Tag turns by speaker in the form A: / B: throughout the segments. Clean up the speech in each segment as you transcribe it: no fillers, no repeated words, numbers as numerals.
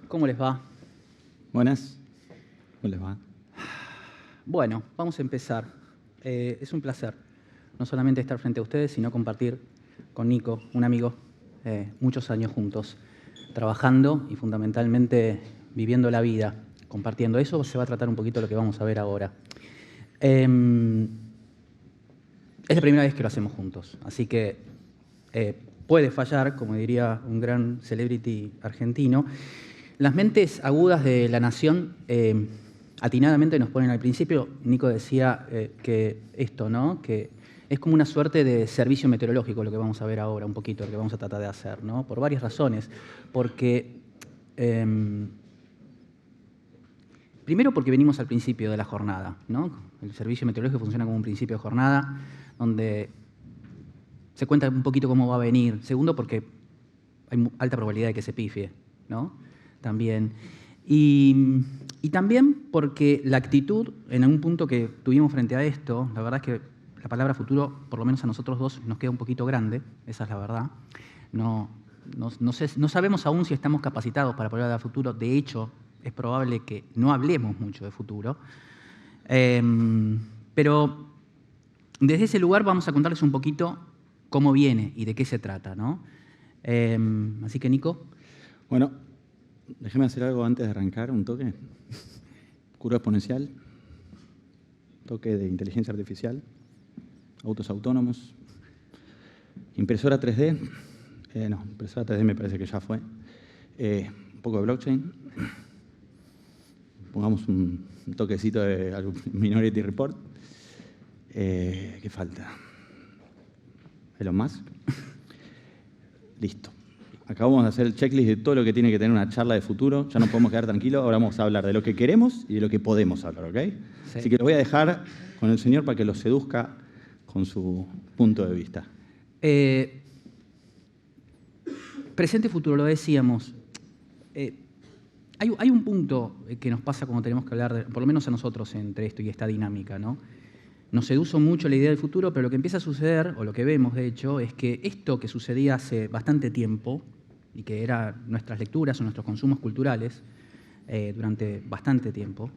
A: ¿Cómo les va?
B: Buenas. ¿Cómo les va?
A: Bueno, vamos a empezar. Es un placer no solamente estar frente a ustedes, sino compartir con Nico, un amigo, muchos años juntos, trabajando y fundamentalmente viviendo la vida, compartiendo. Eso se va a tratar un poquito de lo que vamos a ver ahora. Es la primera vez que lo hacemos juntos, así que puede fallar, como diría un gran celebrity argentino. Las mentes agudas de la nación atinadamente nos ponen al principio. Nico decía que esto, ¿no? Que es como una suerte de servicio meteorológico lo que vamos a ver ahora, un poquito, lo que vamos a tratar de hacer, ¿no? Por varias razones. Primero porque venimos al principio de la jornada, ¿no? El servicio meteorológico funciona como un principio de jornada, donde se cuenta un poquito cómo va a venir. Segundo, porque hay alta probabilidad de que se pifie, ¿no? También. Y también porque la actitud, en algún punto que tuvimos frente a esto, la verdad es que la palabra futuro, por lo menos a nosotros dos, nos queda un poquito grande, esa es la verdad. No sabemos aún si estamos capacitados para hablar de futuro. De hecho, es probable que no hablemos mucho de futuro. Pero desde ese lugar vamos a contarles un poquito cómo viene y de qué se trata, ¿no? Así que, Nico.
B: Bueno, déjeme hacer algo antes de arrancar, un toque. Curva exponencial, toque de inteligencia artificial, autos autónomos, impresora 3D. No, impresora 3D me parece que ya fue. Un poco de blockchain. Pongamos un toquecito de Minority Report. ¿Qué falta? Elon Musk. Listo. Acabamos de hacer el checklist de todo lo que tiene que tener una charla de futuro. Ya no podemos quedar tranquilos. Ahora vamos a hablar de lo que queremos y de lo que podemos hablar, ¿ok? Sí. Así que lo voy a dejar con el señor para que lo seduzca con su punto de vista.
A: Presente y futuro, lo decíamos. Hay un punto que nos pasa cuando tenemos que hablar, por lo menos a nosotros, entre esto y esta dinámica, ¿no? Nos seduce mucho la idea del futuro, pero lo que empieza a suceder, o lo que vemos de hecho, es que esto que sucedía hace bastante tiempo, y que eran nuestras lecturas o nuestros consumos culturales durante bastante tiempo,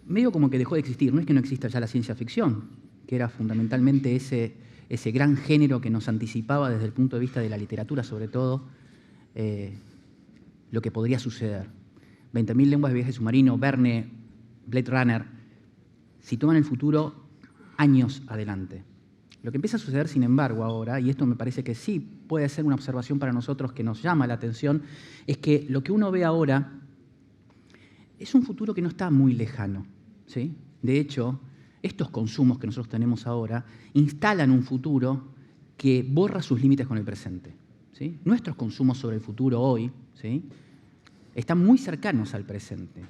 A: medio como que dejó de existir. No es que no exista ya la ciencia ficción, que era fundamentalmente ese gran género que nos anticipaba desde el punto de vista de la literatura, sobre todo, lo que podría suceder. 20.000 lenguas de viaje submarino, Verne, Blade Runner, sitúan el futuro años adelante. Lo que empieza a suceder, sin embargo, ahora, y esto me parece que sí puede ser una observación para nosotros que nos llama la atención, es que lo que uno ve ahora es un futuro que no está muy lejano, ¿sí? De hecho, estos consumos que nosotros tenemos ahora instalan un futuro que borra sus límites con el presente, ¿sí? Nuestros consumos sobre el futuro hoy, ¿sí?, están muy cercanos al presente.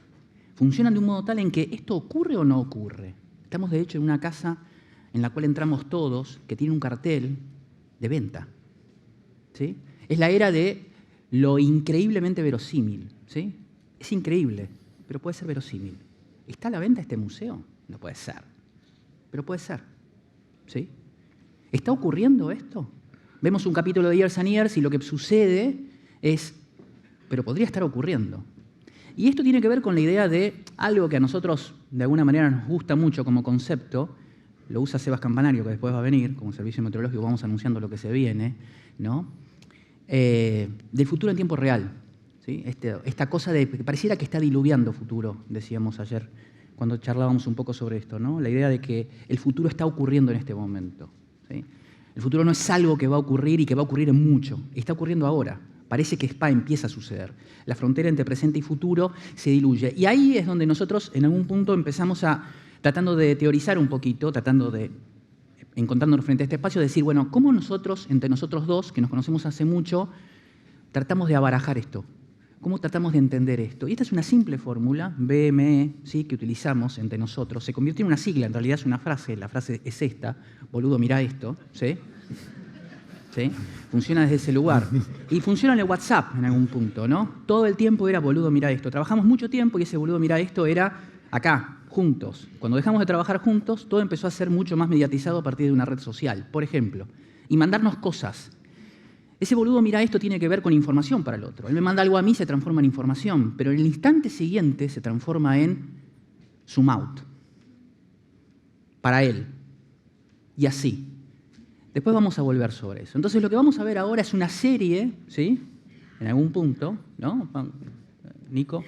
A: Funcionan de un modo tal en que esto ocurre o no ocurre. Estamos, de hecho, en una casa en la cual entramos todos, que tiene un cartel de venta, ¿sí? Es la era de lo increíblemente verosímil, ¿sí? Es increíble, pero puede ser verosímil. ¿Está a la venta este museo? No puede ser, pero puede ser, ¿sí? ¿Está ocurriendo esto? Vemos un capítulo de Years and Years y lo que sucede es, pero podría estar ocurriendo. Y esto tiene que ver con la idea de algo que a nosotros de alguna manera nos gusta mucho como concepto, lo usa Sebas Campanario, que después va a venir, como servicio meteorológico vamos anunciando lo que se viene, ¿no? Del futuro en tiempo real, ¿sí? Esta cosa de que pareciera que está diluviando futuro, decíamos ayer, cuando charlábamos un poco sobre esto, ¿no? La idea de que el futuro está ocurriendo en este momento, ¿sí? El futuro no es algo que va a ocurrir y que va a ocurrir en mucho, está ocurriendo ahora. Parece que empieza a suceder. La frontera entre presente y futuro se diluye. Y ahí es donde nosotros en algún punto empezamos tratando de teorizar un poquito, tratando de, encontrándonos frente a este espacio, decir, bueno, ¿cómo nosotros, entre nosotros dos, que nos conocemos hace mucho, tratamos de abarajar esto? ¿Cómo tratamos de entender esto? Y esta es una simple fórmula, BME, ¿sí?, que utilizamos entre nosotros. Se convirtió en una sigla, en realidad es una frase, la frase es esta, boludo, mirá esto, ¿sí? ¿Sí? Funciona desde ese lugar. Y funciona en el WhatsApp en algún punto, ¿no? Todo el tiempo era boludo, mirá esto. Trabajamos mucho tiempo y ese boludo, mirá esto era acá, juntos. Cuando dejamos de trabajar juntos, todo empezó a ser mucho más mediatizado a partir de una red social, por ejemplo. Y mandarnos cosas. Ese boludo mira esto tiene que ver con información para el otro. Él me manda algo a mí, se transforma en información, pero en el instante siguiente se transforma en zoom out. Para él. Y así. Después vamos a volver sobre eso. Entonces lo que vamos a ver ahora es una serie, ¿sí? En algún punto, ¿no? Nico.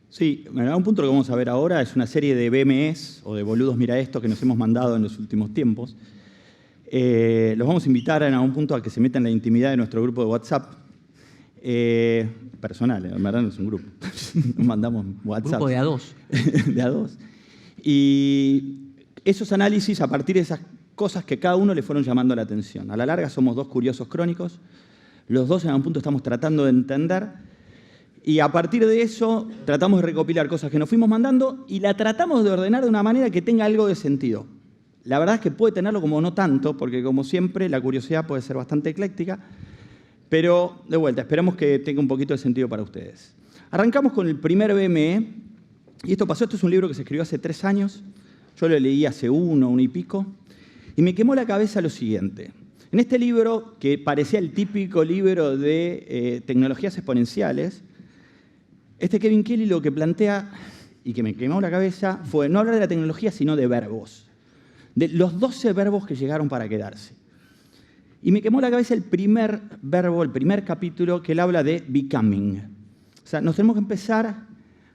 B: Sí, en algún punto lo que vamos a ver ahora es una serie de BMS o de boludos mira esto que nos hemos mandado en los últimos tiempos. Los vamos a invitar en algún punto a que se metan en la intimidad de nuestro grupo de WhatsApp. Personal, en verdad no es un grupo. Nos mandamos WhatsApp.
A: Grupo de A2.
B: De A2. Y esos análisis a partir de esas cosas que cada uno le fueron llamando la atención. A la larga somos dos curiosos crónicos. Los dos en algún punto estamos tratando de entender. Y a partir de eso tratamos de recopilar cosas que nos fuimos mandando y la tratamos de ordenar de una manera que tenga algo de sentido. La verdad es que puede tenerlo como no tanto, porque como siempre la curiosidad puede ser bastante ecléctica, pero de vuelta, esperamos que tenga un poquito de sentido para ustedes. Arrancamos con el primer BME, y esto es un libro que se escribió hace 3 años, yo lo leí hace uno y pico, y me quemó la cabeza lo siguiente. En este libro, que parecía el típico libro de tecnologías exponenciales, este Kevin Kelly lo que plantea, y que me quemó la cabeza, fue no hablar de la tecnología, sino de verbos. De los 12 verbos que llegaron para quedarse. Y me quemó la cabeza el primer verbo, el primer capítulo, que él habla de becoming. O sea, nos tenemos que empezar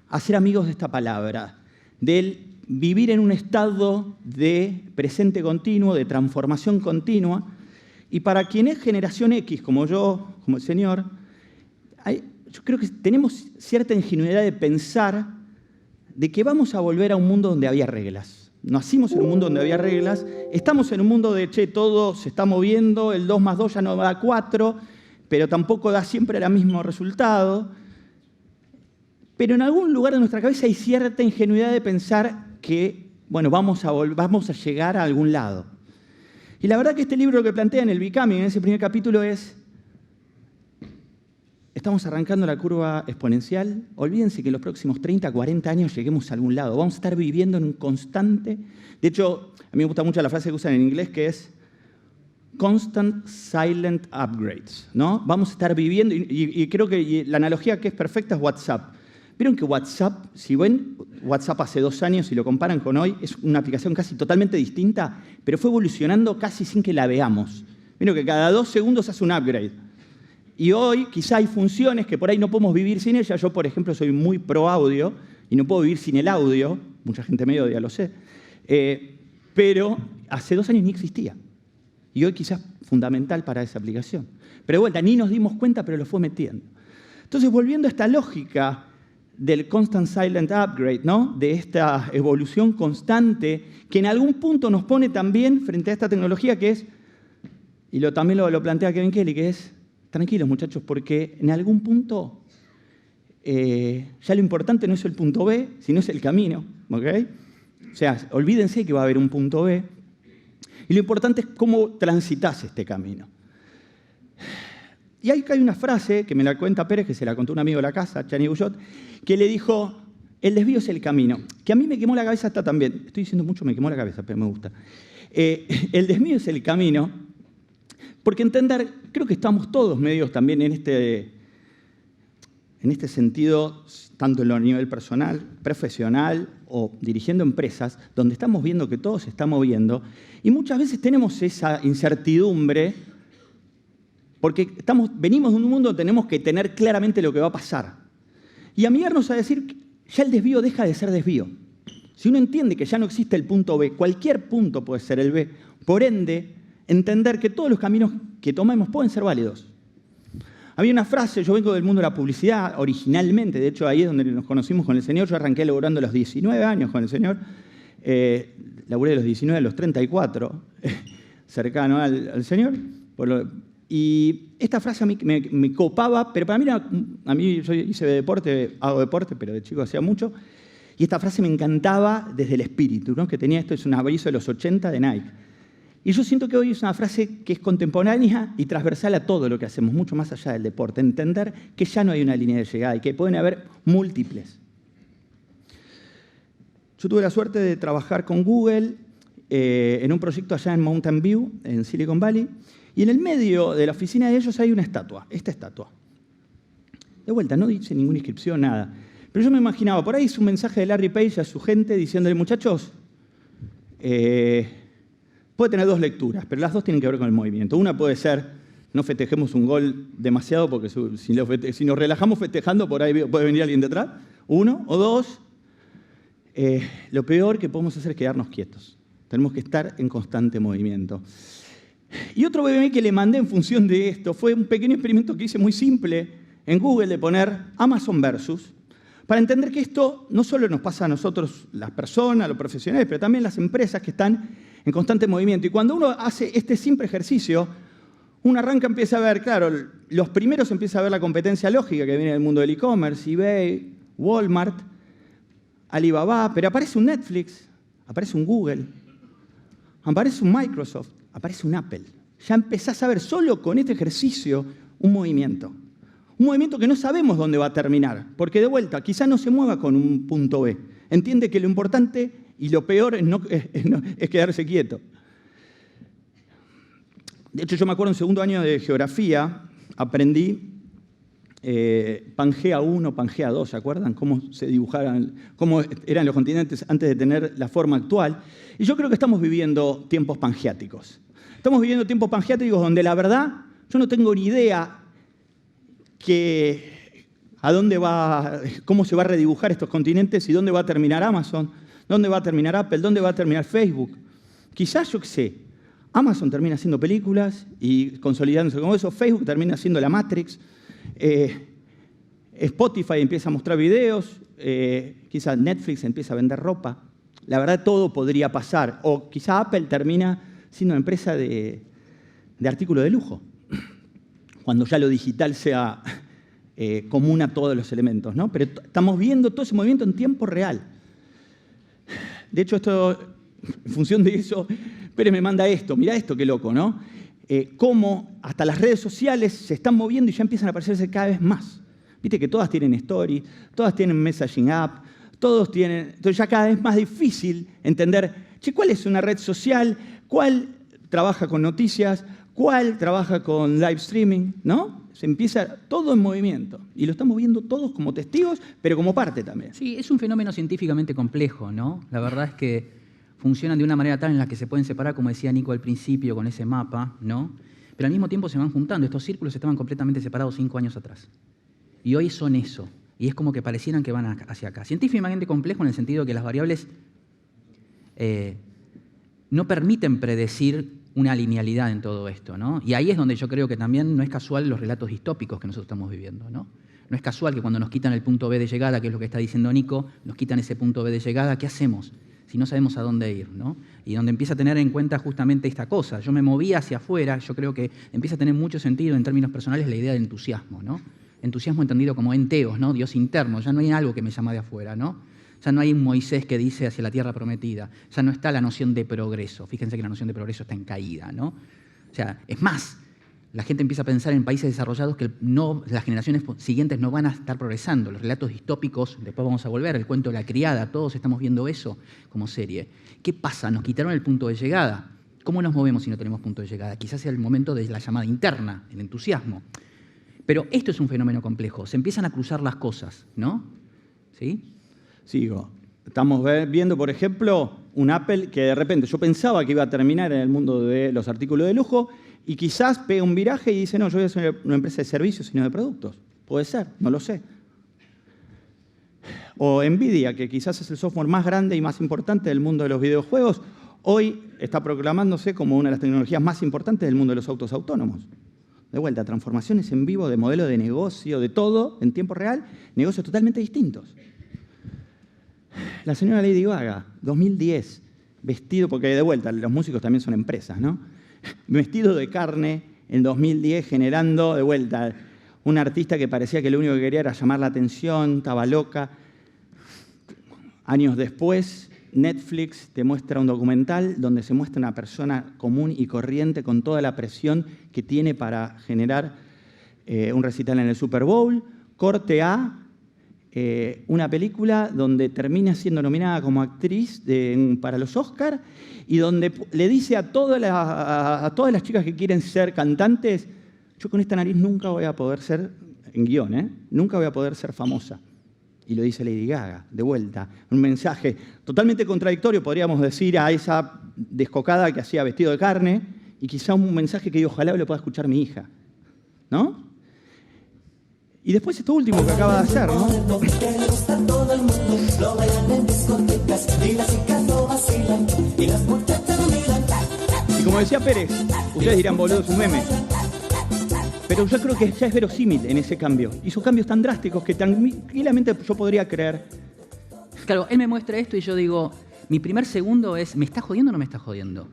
B: a ser amigos de esta palabra, del vivir en un estado de presente continuo, de transformación continua. Y para quien es generación X, como yo, como el señor, yo creo que tenemos cierta ingenuidad de pensar de que vamos a volver a un mundo donde había reglas. Nacimos en un mundo donde había reglas, estamos en un mundo de, todo se está moviendo, el 2 más 2 ya no da 4, pero tampoco da siempre el mismo resultado. Pero en algún lugar de nuestra cabeza hay cierta ingenuidad de pensar que, bueno, vamos a llegar a algún lado. Y la verdad que este libro lo que plantea en el Becoming, en ese primer capítulo, es: estamos arrancando la curva exponencial. Olvídense que en los próximos 30, 40 años lleguemos a algún lado. Vamos a estar viviendo en un constante... De hecho, a mí me gusta mucho la frase que usan en inglés, que es constant silent upgrades, ¿no? Vamos a estar viviendo, y creo que la analogía que es perfecta es WhatsApp. Vieron que WhatsApp, si ven WhatsApp hace 2 años y lo comparan con hoy, es una aplicación casi totalmente distinta, pero fue evolucionando casi sin que la veamos. Vieron que cada 2 segundos hace un upgrade. Y hoy quizá hay funciones que por ahí no podemos vivir sin ellas. Yo, por ejemplo, soy muy pro audio y no puedo vivir sin el audio. Mucha gente me odia, lo sé. Pero hace 2 años ni existía. Y hoy quizás fundamental para esa aplicación. Pero de vuelta, ni nos dimos cuenta, pero lo fue metiendo. Entonces, volviendo a esta lógica del constant silent upgrade, ¿no? De esta evolución constante que en algún punto nos pone también frente a esta tecnología que es, y también lo plantea Kevin Kelly, que es: tranquilos, muchachos, porque en algún punto ya lo importante no es el punto B, sino es el camino, ¿ok? O sea, olvídense que va a haber un punto B, y lo importante es cómo transitas este camino. Y ahí hay una frase que me la cuenta Pérez, que se la contó un amigo de la casa, Chani Guyot, que le dijo: el desvío es el camino. Que a mí me quemó la cabeza hasta también. Estoy diciendo mucho, me quemó la cabeza, pero me gusta. El desvío es el camino, porque creo que estamos todos medios también en este sentido, tanto en lo nivel personal, profesional o dirigiendo empresas, donde estamos viendo que todo se está moviendo, y muchas veces tenemos esa incertidumbre, porque venimos de un mundo donde tenemos que tener claramente lo que va a pasar. Y amigarnos a decir que ya el desvío deja de ser desvío. Si uno entiende que ya no existe el punto B, cualquier punto puede ser el B, por ende, entender que todos los caminos que tomemos pueden ser válidos. Había una frase, yo vengo del mundo de la publicidad originalmente, de hecho ahí es donde nos conocimos con el señor, yo arranqué laburando a los 19 años con el señor, laburé de los 19 a los 34, cercano al señor, y esta frase a mí me copaba, pero para mí yo hice deporte, hago deporte, pero de chico hacía mucho, y esta frase me encantaba desde el espíritu, ¿no? Que tenía esto, es un aviso de los 80 de Nike. Y yo siento que hoy es una frase que es contemporánea y transversal a todo lo que hacemos, mucho más allá del deporte. Entender que ya no hay una línea de llegada y que pueden haber múltiples. Yo tuve la suerte de trabajar con Google en un proyecto allá en Mountain View, en Silicon Valley, y en el medio de la oficina de ellos hay una estatua, esta estatua. De vuelta, no dice ninguna inscripción, nada. Pero yo me imaginaba, por ahí es un mensaje de Larry Page a su gente diciéndole, muchachos, puede tener dos lecturas, pero las dos tienen que ver con el movimiento. Una puede ser, no festejemos un gol demasiado, porque si nos relajamos festejando, por ahí puede venir alguien detrás. Uno, o dos, lo peor que podemos hacer es quedarnos quietos. Tenemos que estar en constante movimiento. Y otro BM que le mandé en función de esto fue un pequeño experimento que hice muy simple en Google de poner Amazon versus, para entender que esto no solo nos pasa a nosotros, las personas, los profesionales, pero también las empresas que están en constante movimiento. Y cuando uno hace este simple ejercicio, uno arranca, empieza a ver, claro, los primeros empieza a ver la competencia lógica que viene del mundo del e-commerce, eBay, Walmart, Alibaba, pero aparece un Netflix, aparece un Google, aparece un Microsoft, aparece un Apple. Ya empezás a ver solo con este ejercicio un movimiento. Un movimiento que no sabemos dónde va a terminar, porque de vuelta, quizás no se mueva con un punto B. Entiende que lo importante y lo peor es quedarse quieto. De hecho, yo me acuerdo en segundo año de geografía, aprendí Pangea 1, Pangea 2, ¿se acuerdan? Cómo se dibujaban, cómo eran los continentes antes de tener la forma actual. Y yo creo que estamos viviendo tiempos pangeáticos. Estamos viviendo tiempos pangeáticos donde la verdad yo no tengo ni idea a dónde va, cómo se va a redibujar estos continentes y dónde va a terminar Amazon, dónde va a terminar Apple, dónde va a terminar Facebook. Quizás, yo qué sé, Amazon termina haciendo películas y consolidándose como eso, Facebook termina haciendo la Matrix, Spotify empieza a mostrar videos, quizás Netflix empieza a vender ropa. La verdad, todo podría pasar. O quizá Apple termina siendo una empresa de artículos de lujo, cuando ya lo digital sea común a todos los elementos, ¿no? Pero estamos viendo todo ese movimiento en tiempo real. De hecho, esto, en función de eso, Pérez me manda esto. Mirá esto, qué loco, ¿no? Cómo hasta las redes sociales se están moviendo y ya empiezan a aparecerse cada vez más. Viste que todas tienen story, todas tienen messaging app, todos tienen... Entonces ya cada vez más difícil entender, che, ¿cuál es una red social? ¿Cuál trabaja con noticias? ¿Cuál trabaja con live streaming? ¿No? Se empieza todo en movimiento. Y lo estamos viendo todos como testigos, pero como parte también.
A: Sí, es un fenómeno científicamente complejo, ¿no? La verdad es que funcionan de una manera tal en la que se pueden separar, como decía Nico al principio, con ese mapa, ¿no? Pero al mismo tiempo se van juntando. Estos círculos estaban completamente separados 5 años atrás. Y hoy son eso. Y es como que parecieran que van hacia acá. Científicamente complejo en el sentido de que las variables no permiten predecir una linealidad en todo esto, ¿no? Y ahí es donde yo creo que también no es casual los relatos distópicos que nosotros estamos viviendo, ¿no? No es casual que cuando nos quitan el punto B de llegada, que es lo que está diciendo Nico, nos quitan ese punto B de llegada, ¿qué hacemos si no sabemos a dónde ir, ¿no? Y donde empieza a tener en cuenta justamente esta cosa. Yo me moví hacia afuera, yo creo que empieza a tener mucho sentido en términos personales la idea de entusiasmo, ¿no? Entusiasmo entendido como enteos, ¿no? Dios interno, ya no hay algo que me llama de afuera, ¿no? Ya no hay un Moisés que dice hacia la tierra prometida, ya no está la noción de progreso. Fíjense que la noción de progreso está en caída, ¿no? O sea, es más, la gente empieza a pensar en países desarrollados que las generaciones siguientes no van a estar progresando. Los relatos distópicos, después vamos a volver, el cuento de la criada, todos estamos viendo eso como serie. ¿Qué pasa? Nos quitaron el punto de llegada. ¿Cómo nos movemos si no tenemos punto de llegada? Quizás sea el momento de la llamada interna, el entusiasmo. Pero esto es un fenómeno complejo. Se empiezan a cruzar las cosas, ¿no? ¿Sí?
B: Sigo. Estamos viendo, por ejemplo, un Apple que de repente yo pensaba que iba a terminar en el mundo de los artículos de lujo y quizás pega un viraje y dice, no, yo voy a ser una empresa de servicios y no de productos. Puede ser, no lo sé. O Nvidia, que quizás es el software más grande y más importante del mundo de los videojuegos, hoy está proclamándose como una de las tecnologías más importantes del mundo de los autos autónomos. De vuelta, transformaciones en vivo de modelo de negocio, de todo, en tiempo real, negocios totalmente distintos. La señora Lady Gaga, 2010, vestido, porque de vuelta, los músicos también son empresas, ¿no? Vestido de carne en 2010, generando, de vuelta, un artista que parecía que lo único que quería era llamar la atención, estaba loca. Años después, Netflix te muestra un documental donde se muestra una persona común y corriente con toda la presión que tiene para generar un recital en el Super Bowl, corte A, una película donde termina siendo nominada como actriz para los Oscars y donde le dice a todas las chicas que quieren ser cantantes, yo con esta nariz nunca voy a poder ser, en guión, nunca voy a poder ser famosa. Y lo dice Lady Gaga, de vuelta. Un mensaje totalmente contradictorio, podríamos decir, a esa descocada que hacía Vestido de Carne, y quizá un mensaje que ojalá lo pueda escuchar mi hija, ¿no? Y después esto último que acaba de hacer, ¿no? Y como decía Pérez, ustedes dirán, boludo, es un meme. Pero yo creo que ya es verosímil en ese cambio. Y sus cambios tan drásticos que tranquilamente yo podría creer.
A: Claro, él me muestra esto y yo digo, mi primer segundo es, ¿me está jodiendo o no me está jodiendo?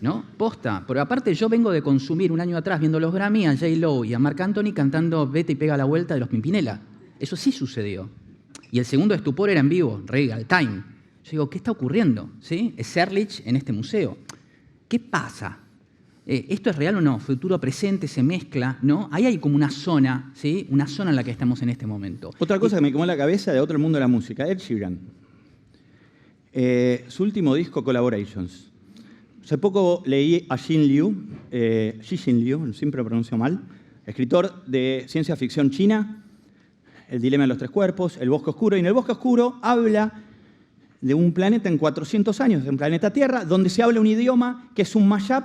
A: ¿No? Posta. Pero aparte yo vengo de consumir un año atrás viendo los Grammy a J-Lo y a Marc Anthony cantando Vete y pega la vuelta de los Pimpinela. Eso sí sucedió. Y el segundo estupor era en vivo, real time. Yo digo, ¿qué está ocurriendo? ¿Sí? Es Ehrlich en este museo. ¿Qué pasa? ¿Esto es real o no? Futuro, presente, se mezcla, ¿no? Ahí hay como una zona, ¿sí? Una zona en la que estamos en este momento.
B: Otra cosa que me quemó la cabeza de otro mundo de la música, Ed Sheeran. Su último disco, Collaborations. Hace poco leí a Xin Liu, siempre lo pronuncio mal, escritor de ciencia ficción china, El dilema de los tres cuerpos, El bosque oscuro. Y en El bosque oscuro habla de un planeta en 400 años, de un planeta Tierra, donde se habla un idioma que es un mashup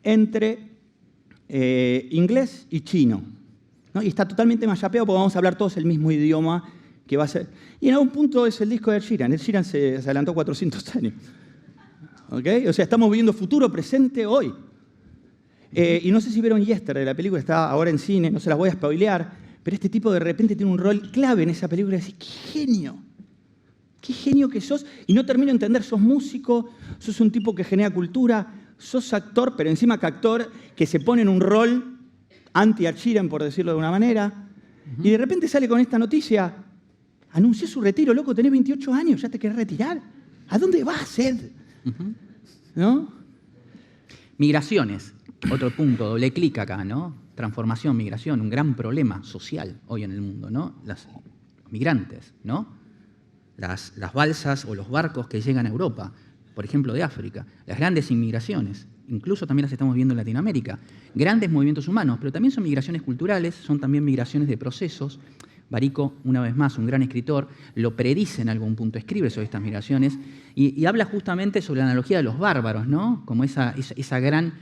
B: entre inglés y chino, ¿no? Y está totalmente mashupeado porque vamos a hablar todos el mismo idioma que va a ser. Y en algún punto es el disco de Ed Sheeran. Ed Sheeran se adelantó 400 años. ¿Okay? O sea, estamos viviendo futuro, presente, hoy. Y no sé si vieron Yesterday, la película está ahora en cine, no se las voy a spoilear, pero este tipo de repente tiene un rol clave en esa película y decís, qué genio que sos. Y no termino de entender, sos músico, sos un tipo que genera cultura, sos actor, pero encima que actor que se pone en un rol anti-Ed Sheeran, por decirlo de una manera, y de repente sale con esta noticia, anunció su retiro, loco, tenés 28 años, ¿ya te querés retirar? ¿A dónde vas, Ed? ¿No?
A: Migraciones, otro punto, doble clic acá, ¿no? Transformación, migración, un gran problema social hoy en el mundo, ¿no? Los migrantes, ¿no? Las balsas o los barcos que llegan a Europa, por ejemplo, de África, las grandes inmigraciones, incluso también las estamos viendo en Latinoamérica, grandes movimientos humanos, pero también son migraciones culturales, son también migraciones de procesos. Barico, una vez más, un gran escritor, lo predice en algún punto, escribe sobre estas migraciones y habla justamente sobre la analogía de los bárbaros, ¿no? Como esa gran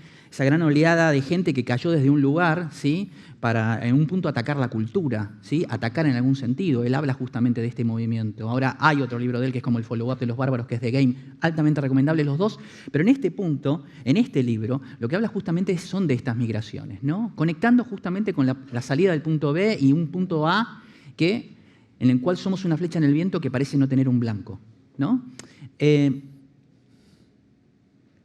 A: oleada de gente que cayó desde un lugar, ¿sí? Para en un punto atacar la cultura, ¿sí? Atacar en algún sentido. Él habla justamente de este movimiento. Ahora hay otro libro de él que es como el follow-up de los bárbaros, que es The Game, altamente recomendable los dos, pero en este punto, en este libro, lo que habla justamente son de estas migraciones, ¿no? Conectando justamente con la salida del punto B y un punto A en el cual somos una flecha en el viento que parece no tener un blanco, ¿no?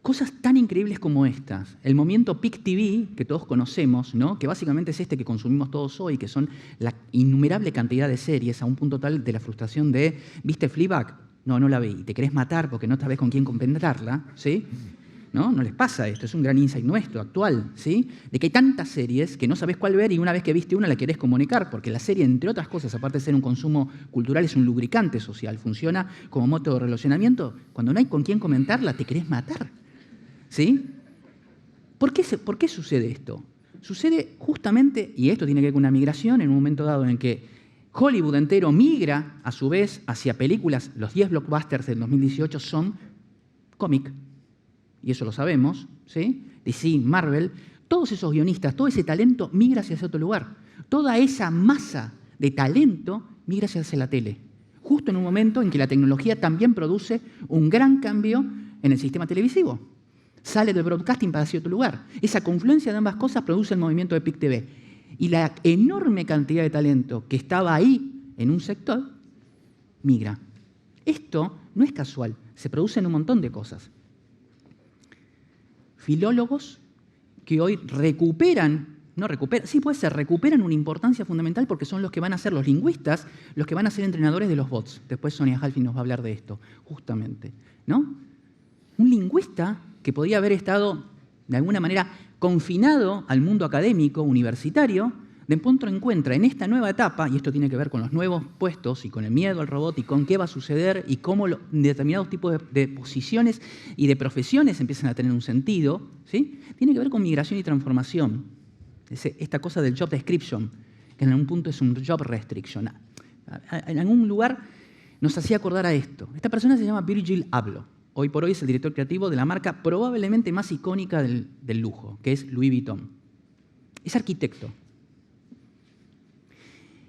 A: Cosas tan increíbles como estas. El movimiento Pick TV, que todos conocemos, ¿no? Que básicamente es este que consumimos todos hoy, que son la innumerable cantidad de series a un punto tal de la frustración de, ¿viste Fleabag? No, no la vi. Te querés matar porque no sabés con quién compenetrarla, ¿sí? ¿No? No les pasa esto, es un gran insight nuestro, actual, ¿sí? De que hay tantas series que no sabes cuál ver y una vez que viste una la querés comunicar, porque la serie, entre otras cosas, aparte de ser un consumo cultural, es un lubricante social, funciona como modo de relacionamiento. Cuando no hay con quién comentarla, te querés matar, ¿sí? ¿Por qué sucede esto? Sucede justamente, y esto tiene que ver con una migración, en un momento dado en que Hollywood entero migra, a su vez, hacia películas. Los 10 blockbusters del 2018 son cómic. Y eso lo sabemos, ¿sí? DC, Marvel, todos esos guionistas, todo ese talento migra hacia ese otro lugar. Toda esa masa de talento migra hacia la tele. Justo en un momento en que la tecnología también produce un gran cambio en el sistema televisivo. Sale del broadcasting para hacia otro lugar. Esa confluencia de ambas cosas produce el movimiento de Pick TV. Y la enorme cantidad de talento que estaba ahí en un sector, migra. Esto no es casual, se produce en un montón de cosas. Filólogos que hoy recuperan una importancia fundamental porque son los que van a ser los lingüistas, los que van a ser entrenadores de los bots. Después Sonia Halfin nos va a hablar de esto, justamente, ¿no? Un lingüista que podía haber estado, de alguna manera, confinado al mundo académico, universitario, de pronto encuentra en esta nueva etapa, y esto tiene que ver con los nuevos puestos y con el miedo al robot y con qué va a suceder y cómo determinados tipos de posiciones y de profesiones empiezan a tener un sentido, ¿sí? Tiene que ver con migración y transformación. Esta cosa del job description, que en algún punto es un job restriction. En algún lugar nos hacía acordar a esto. Esta persona se llama Virgil Abloh. Hoy por hoy es el director creativo de la marca probablemente más icónica del lujo, que es Louis Vuitton. Es arquitecto.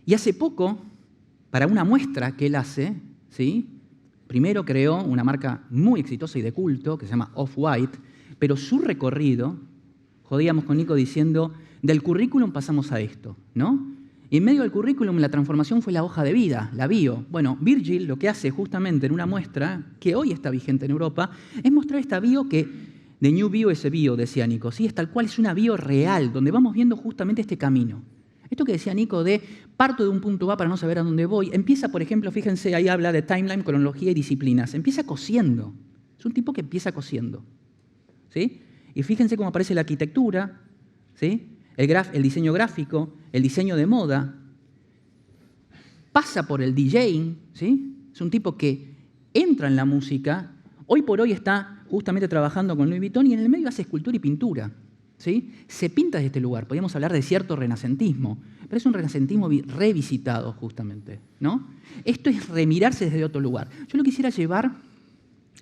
A: Y hace poco, para una muestra que él hace, ¿sí? Primero creó una marca muy exitosa y de culto, que se llama Off-White, pero su recorrido, jodíamos con Nico diciendo, del currículum pasamos a esto, ¿no? Y en medio del currículum la transformación fue la hoja de vida, la bio. Bueno, Virgil lo que hace justamente en una muestra, que hoy está vigente en Europa, es mostrar esta bio que, de New Bio es bio, decía Nico, ¿sí? Es tal cual, es una bio real, donde vamos viendo justamente este camino. Esto que decía Nico de parto de un punto A para no saber a dónde voy, empieza, por ejemplo, fíjense, ahí habla de timeline, cronología y disciplinas. Empieza cosiendo. Es un tipo que empieza cosiendo. ¿Sí? Y fíjense cómo aparece la arquitectura, ¿sí? El diseño gráfico, el diseño de moda. Pasa por el DJing, ¿sí? Es un tipo que entra en la música. Hoy por hoy está justamente trabajando con Louis Vuitton y en el medio hace escultura y pintura. ¿Sí? Se pinta desde este lugar. Podríamos hablar de cierto renacentismo, pero es un renacentismo revisitado justamente, ¿no? Esto es remirarse desde otro lugar. Yo lo quisiera llevar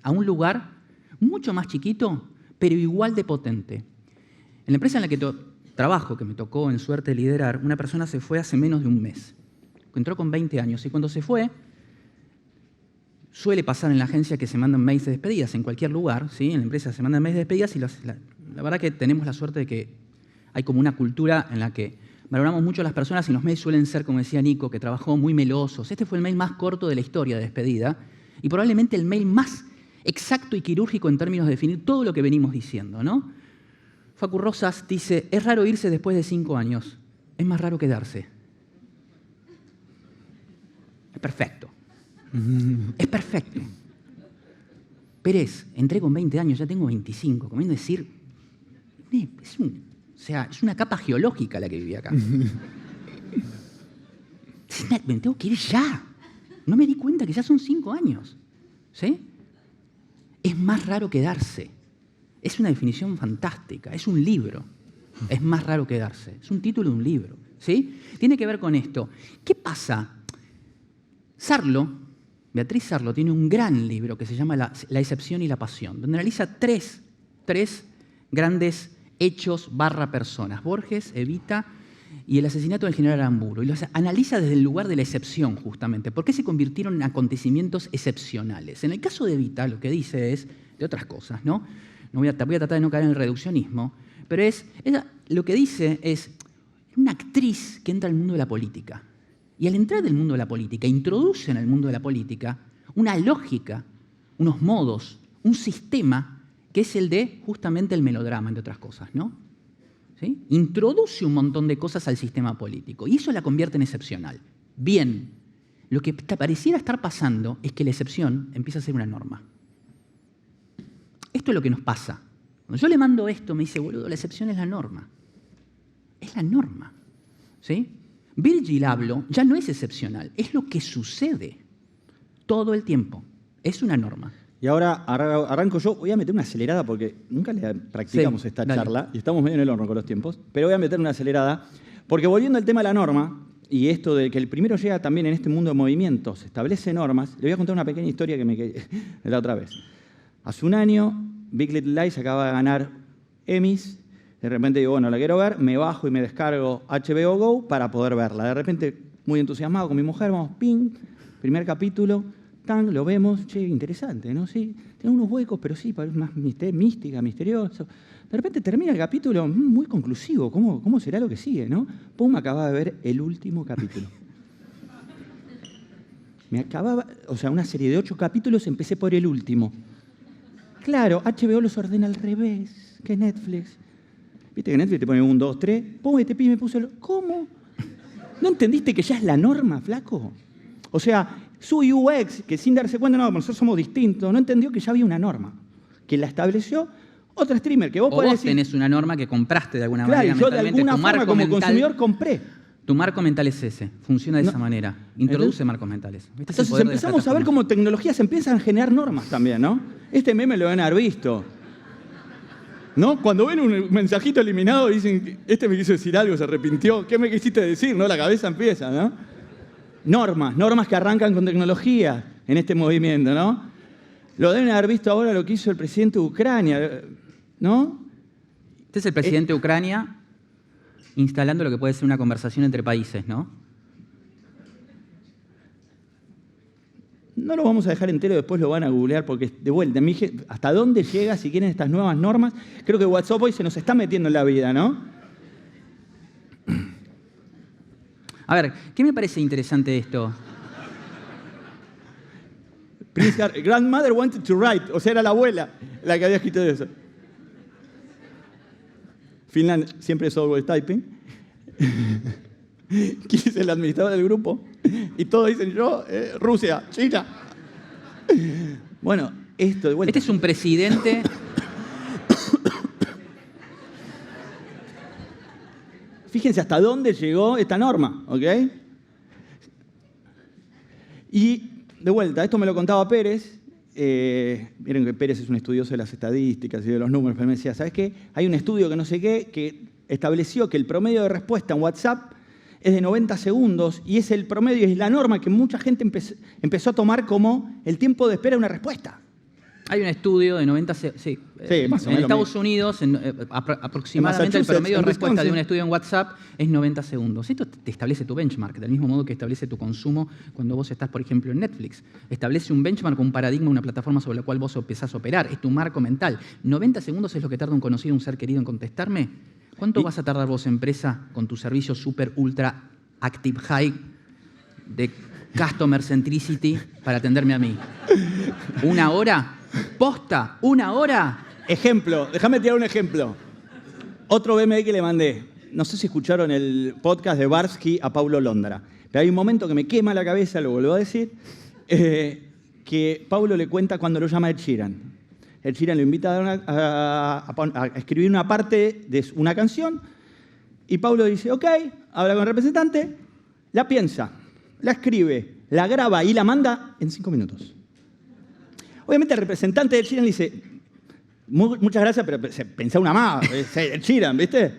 A: a un lugar mucho más chiquito, pero igual de potente. En la empresa en la que trabajo, que me tocó en suerte liderar, una persona se fue hace menos de un mes. Entró con 20 años y cuando se fue, suele pasar en la agencia que se mandan mails de despedidas en cualquier lugar, ¿sí? En la empresa se mandan mails de despedidas y la verdad que tenemos la suerte de que hay como una cultura en la que valoramos mucho a las personas y los mails suelen ser, como decía Nico, que trabajó muy melosos. Este fue el mail más corto de la historia de despedida y probablemente el mail más exacto y quirúrgico en términos de definir todo lo que venimos diciendo, ¿no? Facu Rosas dice, es raro irse después de 5 años, es más raro quedarse. Es perfecto. Es perfecto. Pérez, entré con 20 años, ya tengo 25, comiendo decir, es una capa geológica la que viví acá. Me tengo que ir ya. No me di cuenta que ya son 5 años. ¿Sí? Es más raro quedarse. Es una definición fantástica. Es un libro. Es más raro quedarse. Es un título de un libro. ¿Sí? Tiene que ver con esto. ¿Qué pasa? Beatriz Sarlo tiene un gran libro que se llama La excepción y la pasión, donde analiza tres grandes hechos / personas, Borges, Evita y el asesinato del general Aramburu. Y los analiza desde el lugar de la excepción, justamente. ¿Por qué se convirtieron en acontecimientos excepcionales? En el caso de Evita, lo que dice es, de otras cosas, ¿no? Voy a tratar de no caer en el reduccionismo, pero lo que dice es una actriz que entra al mundo de la política. Y al entrar del mundo de la política, introduce en el mundo de la política una lógica, unos modos, un sistema que es el de justamente el melodrama, entre otras cosas, ¿no? ¿Sí? Introduce un montón de cosas al sistema político y eso la convierte en excepcional. Bien, lo que pareciera estar pasando es que la excepción empieza a ser una norma. Esto es lo que nos pasa. Cuando yo le mando esto, me dice, boludo, la excepción es la norma. Es la norma. ¿Sí? Virgil Abloh ya no es excepcional, es lo que sucede todo el tiempo. Es una norma.
B: Y ahora arranco yo, voy a meter una acelerada porque nunca le practicamos esta charla y estamos medio en el horno con los tiempos, pero voy a meter una acelerada porque volviendo al tema de la norma y esto de que el primero llega también en este mundo de movimientos, establece normas, le voy a contar una pequeña historia que me quedé la otra vez. Hace un año, Big Little Lies acaba de ganar Emmys, de repente digo, bueno, la quiero ver, me bajo y me descargo HBO Go para poder verla. De repente, muy entusiasmado con mi mujer, vamos, ping, primer capítulo, tan, lo vemos, che, interesante, ¿no? Sí, tiene unos huecos, pero sí, parece más mística, misterioso. De repente termina el capítulo muy conclusivo, ¿cómo será lo que sigue, no? Pum, acababa de ver el último capítulo. Una serie de 8 capítulos, empecé por el último. Claro, HBO los ordena al revés que Netflix. Viste que Netflix te pone 1, 2, 3, pum, este pibe me puso ¿Cómo? ¿No entendiste que ya es la norma, flaco? O sea, su UX, que sin darse cuenta, no, nosotros somos distintos, no entendió que ya había una norma, que la estableció otro streamer, que vos podés decir...
A: tenés una norma que compraste de alguna
B: manera.
A: Claro,
B: yo de alguna forma como consumidor compré.
A: Tu marco mental es ese, funciona de
B: No.
A: esa manera. Introduce marcos mentales. Este es el
B: Entonces
A: poder de las
B: empezamos a ver
A: plataformas.
B: cómo tecnologías empiezan a generar normas también, ¿no? Este meme lo van a haber visto. ¿No? Cuando ven un mensajito eliminado dicen, este me quiso decir algo, se arrepintió. ¿Qué me quisiste decir? ¿No? La cabeza empieza, ¿no? Normas que arrancan con tecnología en este movimiento, ¿no? Lo deben haber visto ahora lo que hizo el presidente de Ucrania, ¿no?
A: Este es el presidente de Ucrania instalando lo que puede ser una conversación entre países, ¿no?
B: No lo vamos a dejar entero, después lo van a googlear porque, de vuelta, ¿hasta dónde llega si quieren estas nuevas normas? Creo que WhatsApp hoy se nos está metiendo en la vida, ¿no?
A: A ver, ¿qué me parece interesante de esto?
B: Grandmother wanted to write, o sea, era la abuela la que había escrito eso. Finland siempre es always typing. ¿Quién es el administrador del grupo? Y todos dicen yo, Rusia, China. Bueno, esto de vuelta.
A: Este es un presidente...
B: Fíjense hasta dónde llegó esta norma, ¿ok? Y de vuelta, esto me lo contaba Pérez. Miren que Pérez es un estudioso de las estadísticas y de los números, pero me decía, ¿sabes qué? Hay un estudio que no sé qué, que estableció que el promedio de respuesta en WhatsApp es de 90 segundos y es el promedio, es la norma que mucha gente empezó a tomar como el tiempo de espera de una respuesta.
A: Hay un estudio de 90... Sí,
B: más o
A: en
B: menos
A: Estados Unidos, aproximadamente el
B: Massachusetts,
A: promedio de
B: en
A: respuesta de
B: Wisconsin.
A: un estudio en WhatsApp es 90 segundos. Esto te establece tu benchmark, del mismo modo que establece tu consumo cuando vos estás, por ejemplo, en Netflix. Establece un benchmark, un paradigma, una plataforma sobre la cual vos empezás a operar. Es tu marco mental. 90 segundos es lo que tarda un conocido, un ser querido en contestarme. ¿Cuánto vas a tardar vos, empresa, con tu servicio super, ultra, active, high de customer centricity para atenderme a mí? ¿1 hora? ¿Posta? ¿1 hora?
B: Ejemplo, déjame tirar un ejemplo. Otro BMI que le mandé. No sé si escucharon el podcast de Barsky a Paulo Londra, pero hay un momento que me quema la cabeza, lo vuelvo a decir, que Paulo le cuenta cuando lo llama Ed Sheeran. Ed Sheeran lo invita a escribir una parte de una canción y Paulo dice, ok, habla con el representante, la piensa, la escribe, la graba y la manda en 5 minutos. Obviamente el representante de Ed Sheeran le dice, muchas gracias, pero pensá una más, Ed Sheeran, ¿viste?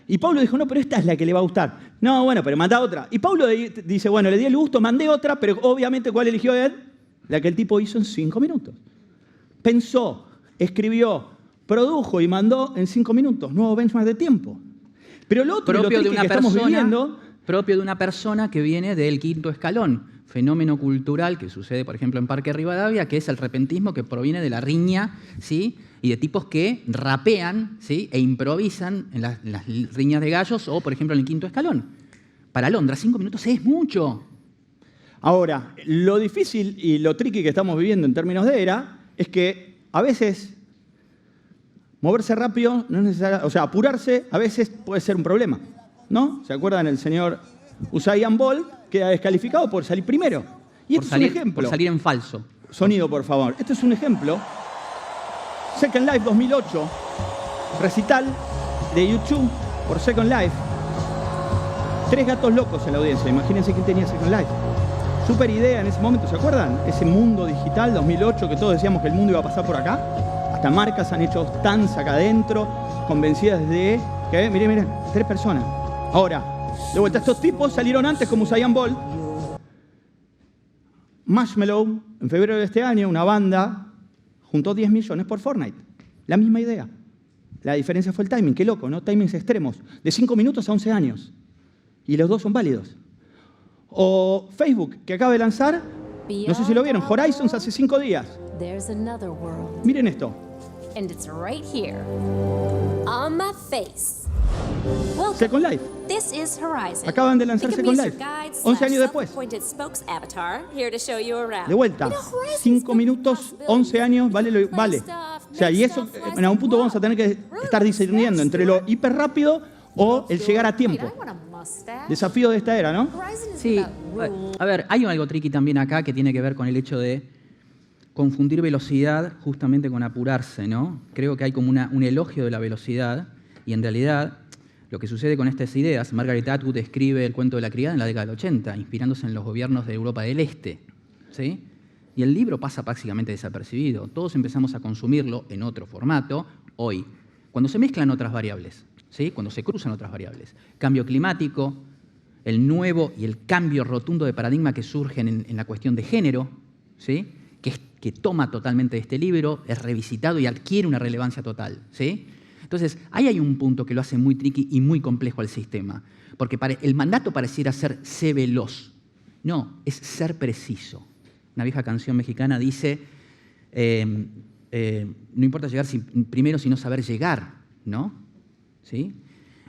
B: Y Paulo dijo, no, pero esta es la que le va a gustar. No, bueno, pero manda otra. Y Paulo dice, bueno, le di el gusto, mandé otra, pero obviamente, ¿cuál eligió él? La que el tipo hizo en 5 minutos. Pensó, escribió, produjo y mandó en 5 minutos. Nuevo benchmark de tiempo. Pero lo otro,
A: Propio
B: lo
A: de una
B: que estamos
A: persona,
B: viviendo...
A: propio de una persona que viene del 5º escalón. Fenómeno cultural que sucede, por ejemplo, en Parque Rivadavia, que es el repentismo que proviene de la riña, ¿sí? Y de tipos que rapean, ¿sí? E improvisan en las riñas de gallos o, por ejemplo, en el 5º escalón. Para Londra, 5 minutos es mucho.
B: Ahora, lo difícil y lo tricky que estamos viviendo en términos de era es que a veces moverse rápido no es necesario, o sea, apurarse a veces puede ser un problema, ¿no? ¿Se acuerdan el señor Usain Bolt queda descalificado por salir primero? Y este es un ejemplo.
A: Por salir en falso.
B: Sonido, por favor. Este es un ejemplo. Second Life 2008, recital de YouTube por Second Life. 3 gatos locos en la audiencia. Imagínense quién tenía Second Life. Súper idea en ese momento, ¿se acuerdan? Ese mundo digital 2008 que todos decíamos que el mundo iba a pasar por acá. Hasta marcas han hecho stands acá adentro, convencidas de que, miren, 3 personas. Ahora, de vuelta, estos tipos salieron antes como Usain Bolt. Marshmello, en febrero de este año, una banda juntó 10 millones por Fortnite. La misma idea. La diferencia fue el timing. Qué loco, ¿no? Timings extremos. De 5 minutos a 11 años. Y los dos son válidos. O Facebook, que acaba de lanzar, no sé si lo vieron, Horizons hace 5 días. Miren esto.
C: And it's right here, on my face. Welcome.
B: Second Life.
C: This is Horizon.
B: Acaban de lanzar
C: Think of
B: Second
C: me as
B: Life.
C: your guide
B: 11 años
C: slash
B: después.
C: self-appointed spokes avatar, here to show you around.
B: De vuelta.
C: You know, Horizon's
B: 5
C: built
B: minutos,
C: possibilities.
B: 11 años, vale.
C: Play stuff,
B: O sea, y
C: make
B: eso
C: stuff, fly
B: en algún punto
C: some
B: vamos a tener que
C: wild.
B: estar discerniendo entre lo hiper rápido o el llegar a tiempo.
C: Wait, I want a mustache.
B: Desafío de esta era, ¿no?
C: Horizon is
A: Sí,
C: about rules.
A: a ver, hay algo tricky también acá que tiene que ver con el hecho de confundir velocidad justamente con apurarse, ¿no? Creo que hay como un elogio de la velocidad y en realidad Lo que sucede con estas ideas, Margaret Atwood escribe El cuento de la criada en la década del 80, inspirándose en los gobiernos de Europa del Este, ¿sí? Y el libro pasa prácticamente desapercibido. Todos empezamos a consumirlo en otro formato hoy, cuando se mezclan otras variables, ¿sí? Cuando se cruzan otras variables. Cambio climático, el nuevo y el cambio rotundo de paradigma que surgen en la cuestión de género, ¿sí? Que toma totalmente este libro, es revisitado y adquiere una relevancia total, ¿sí? Entonces, ahí hay un punto que lo hace muy tricky y muy complejo al sistema, porque el mandato pareciera ser sé veloz. No, es ser preciso. Una vieja canción mexicana dice, no importa llegar primero, sino saber llegar, ¿no? ¿Sí?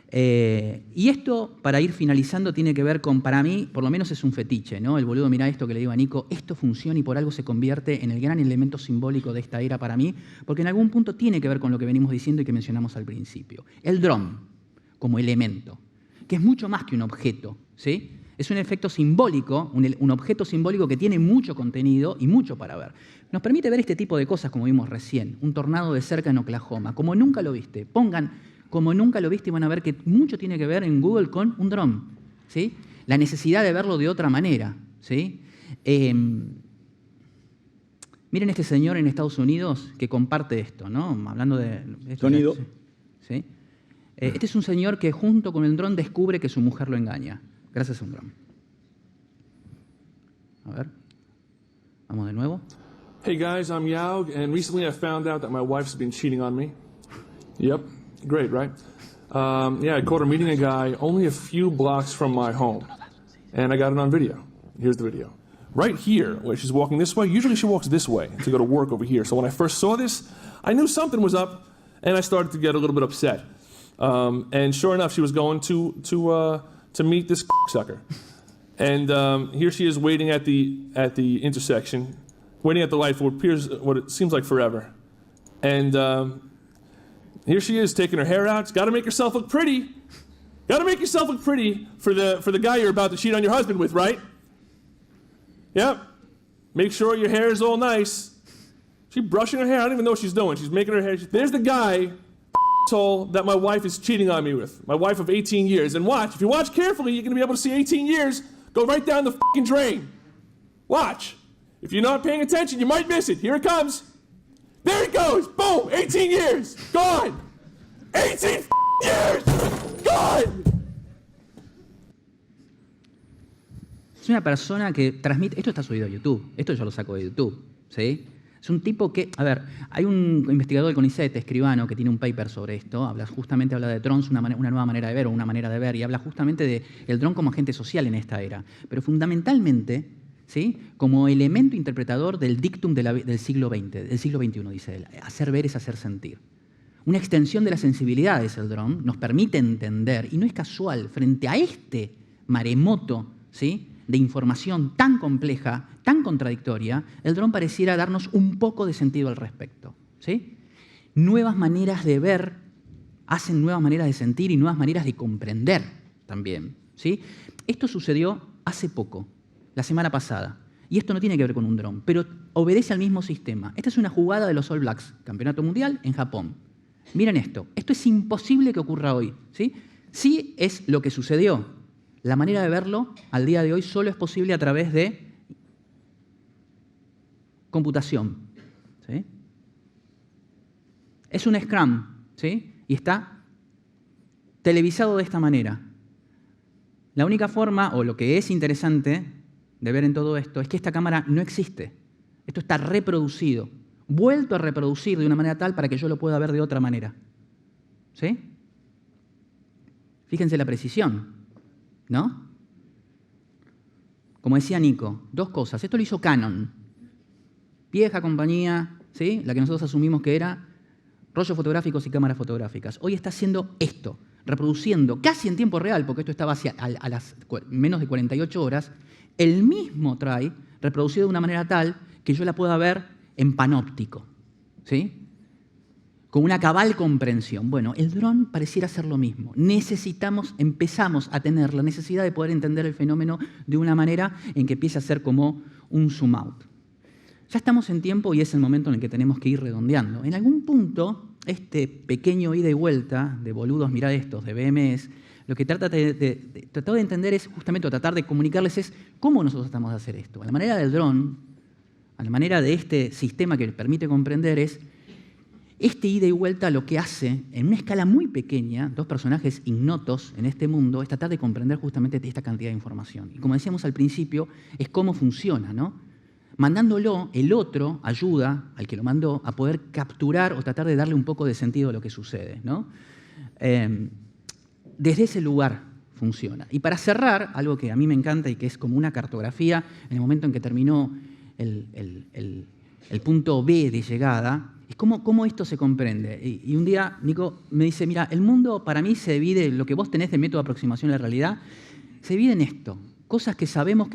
A: Y esto, para ir finalizando, tiene que ver con, para mí, por lo menos es un fetiche, ¿no? El boludo, mira esto que le digo a Nico, esto funciona y por algo se convierte en el gran elemento simbólico de esta era para mí, porque en algún punto tiene que ver con lo que venimos diciendo y que mencionamos al principio. El dron, como elemento, que es mucho más que un objeto, ¿sí? Es un efecto simbólico, un objeto simbólico que tiene mucho contenido y mucho para ver. Nos permite ver este tipo de cosas como vimos recién, un tornado de cerca en Oklahoma, como nunca lo viste. Pongan como nunca lo viste y van a ver que mucho tiene que ver en Google con un dron, ¿sí? La necesidad de verlo de otra manera, ¿sí? Miren este señor en Estados Unidos que comparte esto, ¿no? Hablando de esto,
B: Sonido.
A: ¿sí? Este es un señor que junto con el dron descubre que su mujer lo engaña, gracias a un dron. A ver, vamos de nuevo.
D: Hey guys, I'm Yao, and recently I found out that my wife's been cheating on me. Yep, great, right? Yeah, I caught her meeting a guy only a few blocks from my home, and I got it on video. Here's the video. Right here, where she's walking this way, usually she walks this way to go to work over here. So when I first saw this, I knew something was up, and I started to get a little bit upset. And sure enough, she was going to meet this sucker. And here she is waiting at the intersection, waiting at the light for what it seems like forever. And here she is taking her hair out. She's got to make herself look pretty. Got to make yourself look pretty for the guy you're about to cheat on your husband with, right? Yep. Make sure your hair is all nice. She's brushing her hair. I don't even know what she's doing. She's making her hair. There's the guy told that my wife is cheating on me with. My wife of 18 years. And watch. If you watch carefully, you're going to be able to see 18 years go right down the fucking drain. Watch. If you're not paying attention, you might miss it. Here it comes. There it goes. Boom. 18 years. Gone. 18 years. Gone.
A: Es una persona que transmite... Esto está subido a YouTube. Esto yo lo saco de YouTube, ¿sí? Es un tipo que... A ver, hay un investigador del CONICET, escribano, que tiene un paper sobre esto. Justamente habla de drones, una nueva manera de ver o una manera de ver. Y habla justamente del dron como agente social en esta era. Pero fundamentalmente, ¿sí?, como elemento interpretador del dictum del siglo XX, del siglo XXI, dice él. Hacer ver es hacer sentir. Una extensión de la sensibilidad es el dron. Nos permite entender, y no es casual, frente a este maremoto, ¿sí?, de información tan compleja, tan contradictoria, el dron pareciera darnos un poco de sentido al respecto, ¿sí? Nuevas maneras de ver hacen nuevas maneras de sentir y nuevas maneras de comprender también, ¿sí? Esto sucedió hace poco, la semana pasada, y esto no tiene que ver con un dron, pero obedece al mismo sistema. Esta es una jugada de los All Blacks, campeonato mundial en Japón. Miren esto es imposible que ocurra hoy, ¿sí? Sí es lo que sucedió. La manera de verlo al día de hoy solo es posible a través de computación, ¿sí? Es un Scrum, ¿sí? Y está televisado de esta manera. La única forma, o lo que es interesante de ver en todo esto, es que esta cámara no existe. Esto está reproducido, vuelto a reproducir de una manera tal para que yo lo pueda ver de otra manera, ¿sí? Fíjense la precisión, ¿no? Como decía Nico, dos cosas. Esto lo hizo Canon, vieja compañía, ¿sí?, la que nosotros asumimos que era rollos fotográficos y cámaras fotográficas. Hoy está haciendo esto, reproduciendo casi en tiempo real, porque esto estaba a las menos de 48 horas, el mismo try reproducido de una manera tal que yo la pueda ver en panóptico, ¿sí?, con una cabal comprensión. Bueno, el dron pareciera ser lo mismo. Empezamos a tener la necesidad de poder entender el fenómeno de una manera en que empiece a ser como un zoom out. Ya estamos en tiempo y es el momento en el que tenemos que ir redondeando. En algún punto, este pequeño ida y vuelta de boludos, mirá estos, de BMS, lo que trata de entender es justamente, o tratar de comunicarles es cómo nosotros tratamos de hacer esto. A la manera del dron, a la manera de este sistema que les permite comprender es, este ida y vuelta lo que hace, en una escala muy pequeña, dos personajes ignotos en este mundo, es tratar de comprender justamente esta cantidad de información. Y como decíamos al principio, es cómo funciona, ¿no? Mandándolo, el otro ayuda al que lo mandó a poder capturar o tratar de darle un poco de sentido a lo que sucede, ¿no? Desde ese lugar funciona. Y para cerrar, algo que a mí me encanta y que es como una cartografía, en el momento en que terminó el punto B de llegada, es cómo esto se comprende. Y un día Nico me dice, mira, el mundo para mí se divide, lo que vos tenés de método de aproximación a la realidad, se divide en esto. Cosas que sabemos,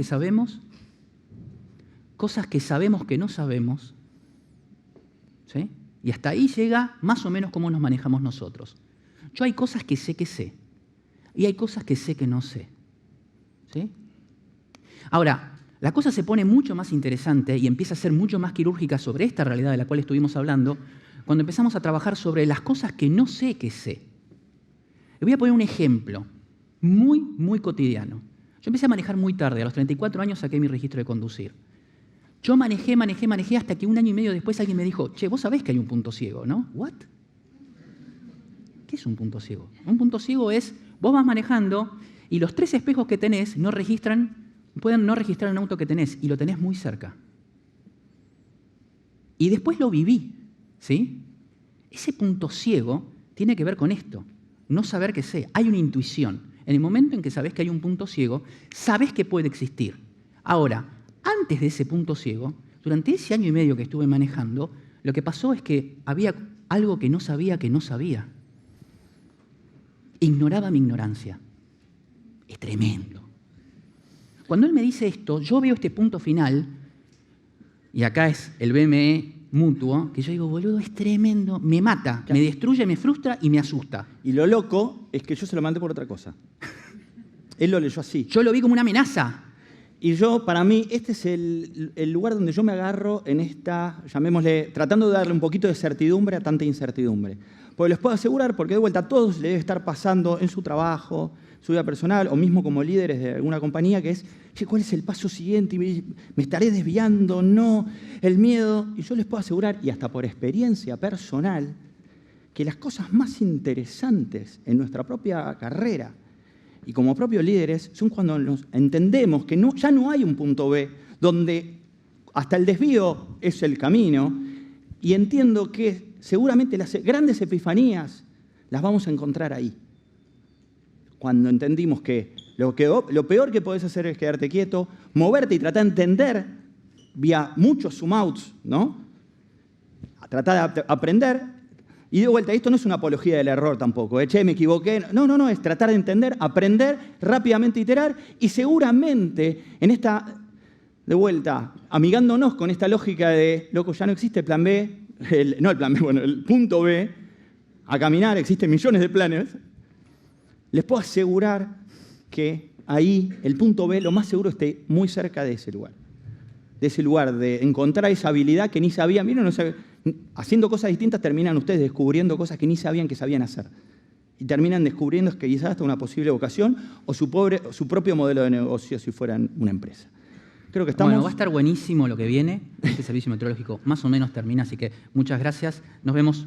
A: cosas que sabemos que no sabemos, ¿sí? Y hasta ahí llega más o menos cómo nos manejamos nosotros. Yo hay cosas que sé, y hay cosas que sé que no sé, ¿sí? Ahora, la cosa se pone mucho más interesante y empieza a ser mucho más quirúrgica sobre esta realidad de la cual estuvimos hablando cuando empezamos a trabajar sobre las cosas que no sé que sé. Le voy a poner un ejemplo muy, muy cotidiano. Yo empecé a manejar muy tarde, a los 34 años saqué mi registro de conducir. Yo manejé hasta que un año y medio después alguien me dijo, che, vos sabés que hay un punto ciego, ¿no? ¿What? ¿Qué es un punto ciego? Un punto ciego es, vos vas manejando y los 3 espejos que tenés pueden no registrar un auto que tenés y lo tenés muy cerca. Y después lo viví, ¿sí? Ese punto ciego tiene que ver con esto, no saber qué sé. Hay una intuición. En el momento en que sabés que hay un punto ciego, sabés que puede existir. Ahora, antes de ese punto ciego, durante ese año y medio que estuve manejando, lo que pasó es que había algo que no sabía. Ignoraba mi ignorancia. Es tremendo. Cuando él me dice esto, yo veo este punto final, y acá es el BME mutuo, que yo digo, boludo, es tremendo, me mata, me destruye, me frustra y me asusta.
B: Y lo loco es que yo se lo mandé por otra cosa. Él lo leyó así.
A: Yo lo vi como una amenaza.
B: Y yo, para mí, este es el lugar donde yo me agarro en esta, llamémosle, tratando de darle un poquito de certidumbre a tanta incertidumbre. Porque les puedo asegurar, porque de vuelta a todos les debe estar pasando en su trabajo, su vida personal, o mismo como líderes de alguna compañía, que es, che, ¿cuál es el paso siguiente? ¿Me estaré desviando? No, el miedo. Y yo les puedo asegurar, y hasta por experiencia personal, que las cosas más interesantes en nuestra propia carrera y como propios líderes son cuando nos entendemos que ya no hay un punto B, donde hasta el desvío es el camino, y entiendo que seguramente las grandes epifanías las vamos a encontrar ahí. Cuando entendimos que lo peor que podés hacer es quedarte quieto, moverte y tratar de entender vía muchos zoom-outs, ¿no? Tratar de aprender. Y de vuelta, esto no es una apología del error tampoco, che, me equivoqué. No, es tratar de entender, aprender, rápidamente iterar y seguramente en esta, de vuelta, amigándonos con esta lógica de, loco, ya no existe plan B, el punto B, a caminar, existen millones de planes. Les puedo asegurar que ahí el punto B, lo más seguro, esté muy cerca de ese lugar. De ese lugar, de encontrar esa habilidad que ni sabían. Miren, haciendo cosas distintas terminan ustedes descubriendo cosas que ni sabían que sabían hacer. Y terminan descubriendo que quizás hasta una posible vocación o su propio modelo de negocio si fueran una empresa. Creo que estamos...
A: Bueno, va a estar buenísimo lo que viene. Este servicio meteorológico más o menos termina, así que muchas gracias. Nos vemos.